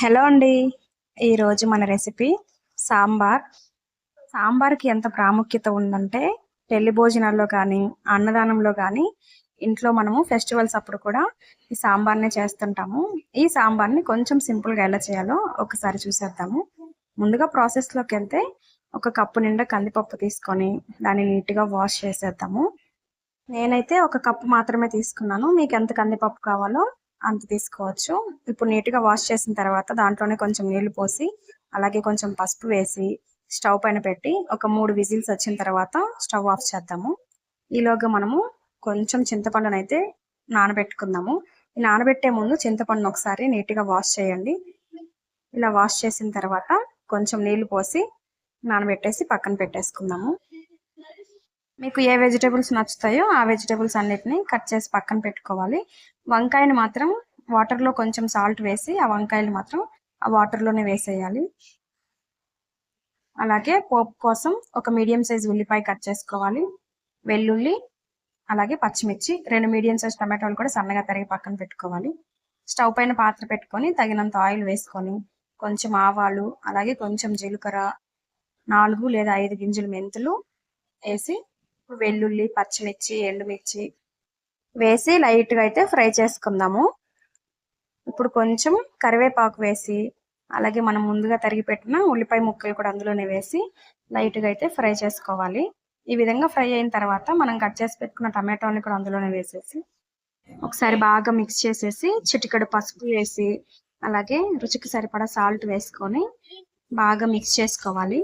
Hello అండి. ఈరోజు మన రెసిపీ సాంబార్. సాంబార్‌కి ఎంత ప్రాముఖ్యత ఉందంటే, పెళ్లి భోజనాల్లో కానీ, అన్నదానంలో కానీ, ఇంట్లో మనము ఫెస్టివల్స్ అప్పుడు కూడా ఈ సాంబార్‌నే చేస్తుంటాము. ఈ సాంబార్‌ని కొంచెం సింపుల్‌గా ఎలా చేయాలో ఒకసారి చూసేద్దాము. ముందుగా ప్రాసెస్‌లోకెళ్తే, ఒక కప్పు నిండా కందిపప్పు తీసుకొని, దాన్ని నీట్‌గా వాష్ చేసేద్దాము. నేనైతే ఒక కప్పు మాత్రమే తీసుకున్నాను. మీకెంత కందిపప్పు కావాలో అంత తీసుకోవచ్చు. ఇప్పుడు నీట్‌గా వాష్ చేసిన తర్వాత దాంట్లోనే కొంచెం నీళ్లు పోసి, అలాగే కొంచెం పసుపు వేసి, స్టవ్ పైన పెట్టి ఒక 3 విజిల్స్ వచ్చిన తర్వాత స్టవ్ ఆఫ్ చేద్దాము. ఈలోగా మనము కొంచెం చింతపండునైతే నానబెట్టుకుందాము. ఈ నానబెట్టే ముందు చింతపండును ఒకసారి నీట్‌గా వాష్ చేయండి. ఇలా వాష్ చేసిన తర్వాత కొంచెం నీళ్లు పోసి నానబెట్టేసి పక్కన పెట్టేసుకుందాము. మీకు ఏ వెజిటబుల్స్ నచ్చుతాయో ఆ వెజిటబుల్స్ అన్నిటిని కట్ చేసి పక్కన పెట్టుకోవాలి. వంకాయని మాత్రం వాటర్‌లో కొంచెం సాల్ట్ వేసి, ఆ వంకాయలు మాత్రం ఆ వాటర్‌లోనే వేసేయాలి. అలాగే పోపు కోసం ఒక మీడియం సైజ్ ఉల్లిపాయ కట్ చేసుకోవాలి. వెల్లుల్లి, అలాగే పచ్చిమిర్చి, 2 మీడియం సైజ్ టమాటాలు కూడా సన్నగా తరిగి పక్కన పెట్టుకోవాలి. స్టవ్ పైన పాత్ర పెట్టుకొని తగినంత ఆయిల్ వేసుకొని, కొంచెం ఆవాలు, అలాగే కొంచెం జీలకర్ర, 4 లేదా 5 గింజలు మెంతులు వేసి, వెల్లుల్లి, పచ్చిమిర్చి, ఎండుమిర్చి వేసి లైట్‌గా అయితే ఫ్రై చేసుకుందాము. ఇప్పుడు కొంచెం కరివేపాకు వేసి, అలాగే మనం ముందుగా తరిగి పెట్టిన ఉల్లిపాయ ముక్కలు కూడా అందులోనే వేసి లైట్‌గా అయితే ఫ్రై చేసుకోవాలి. ఈ విధంగా ఫ్రై అయిన తర్వాత మనం కట్ చేసి పెట్టుకున్న టమాటాలని కూడా అందులోనే వేసేసి, ఒకసారి బాగా మిక్స్ చేసేసి, చిటికెడు పసుపు వేసి, అలాగే రుచికి సరిపడా సాల్ట్ వేసుకొని బాగా మిక్స్ చేసుకోవాలి.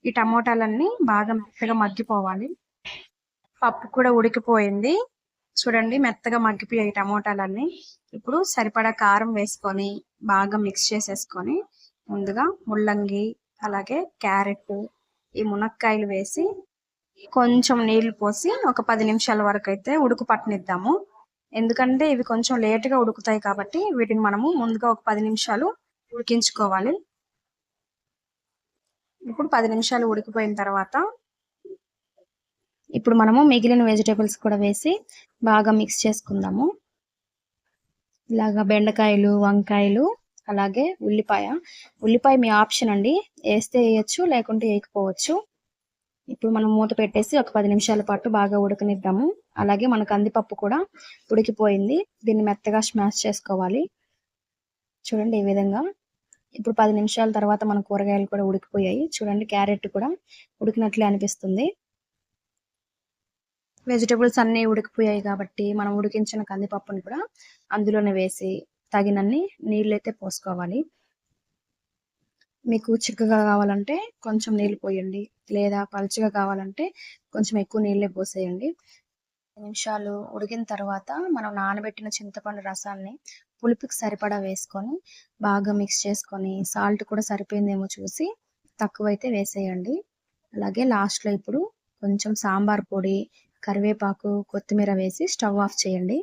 ఈ టమోటాలన్నీ బాగా మెత్తగా మగ్గిపోవాలి. పప్పు కూడా ఉడికిపోయింది. చూడండి మెత్తగా మగ్గిపోయాయి టమోటాలన్నీ. ఇప్పుడు సరిపడా కారం వేసుకొని బాగా మిక్స్ చేసేసుకొని, ముందుగా ముల్లంగి, అలాగే క్యారెట్, ఈ మునక్కాయలు వేసి కొంచెం నీళ్లు పోసి ఒక 10 నిమిషాల వరకు అయితే ఉడుకు పట్టనిద్దాము. ఎందుకంటే ఇవి కొంచెం లేటుగా ఉడుకుతాయి కాబట్టి వీటిని మనము ముందుగా ఒక 10 నిమిషాలు ఉడికించుకోవాలి. ఇప్పుడు 10 నిమిషాలు ఉడికిపోయిన తర్వాత ఇప్పుడు మనము మిగిలిన వెజిటేబుల్స్ కూడా వేసి బాగా మిక్స్ చేసుకుందాము. ఇలాగా బెండకాయలు, వంకాయలు, అలాగే ఉల్లిపాయ మీ ఆప్షన్ అండి. వేస్తే వేయచ్చు, లేకుంటే వేయకపోవచ్చు. ఇప్పుడు మనం మూత పెట్టేసి ఒక 10 నిమిషాల పాటు బాగా ఉడకనిద్దాము. అలాగే మన కందిపప్పు కూడా ఉడికిపోయింది. దీన్ని మెత్తగా స్మాష్ చేసుకోవాలి. చూడండి ఈ విధంగా. ఇప్పుడు 10 నిమిషాల తర్వాత మన కూరగాయలు కూడా ఉడికిపోయాయి. చూడండి క్యారెట్ కూడా ఉడికినట్లే అనిపిస్తుంది. వెజిటబుల్స్ అన్నీ ఉడికిపోయాయి కాబట్టి మనం ఉడికించిన కందిపప్పుని కూడా అందులోనే వేసి తగినన్ని నీళ్ళైతే పోసుకోవాలి. మీకు చిక్కగా కావాలంటే కొంచెం నీళ్ళు పోయండి, లేదా పలుచగా కావాలంటే కొంచెం ఎక్కువ నీళ్ళే పోసేయండి. నిమిషాలు ఉడికిన తర్వాత మనం నానబెట్టిన చింతపండు రసాన్ని పులుపుకి సరిపడా వేసుకొని బాగా మిక్స్ చేసుకొని, సాల్ట్ కూడా సరిపోయిందేమో చూసి తక్కువైతే వేసేయండి. అలాగే లాస్ట్లో ఇప్పుడు కొంచెం సాంబార్ పొడి, కరివేపాకు, కొత్తిమీర వేసి స్టవ్ ఆఫ్ చేయండి.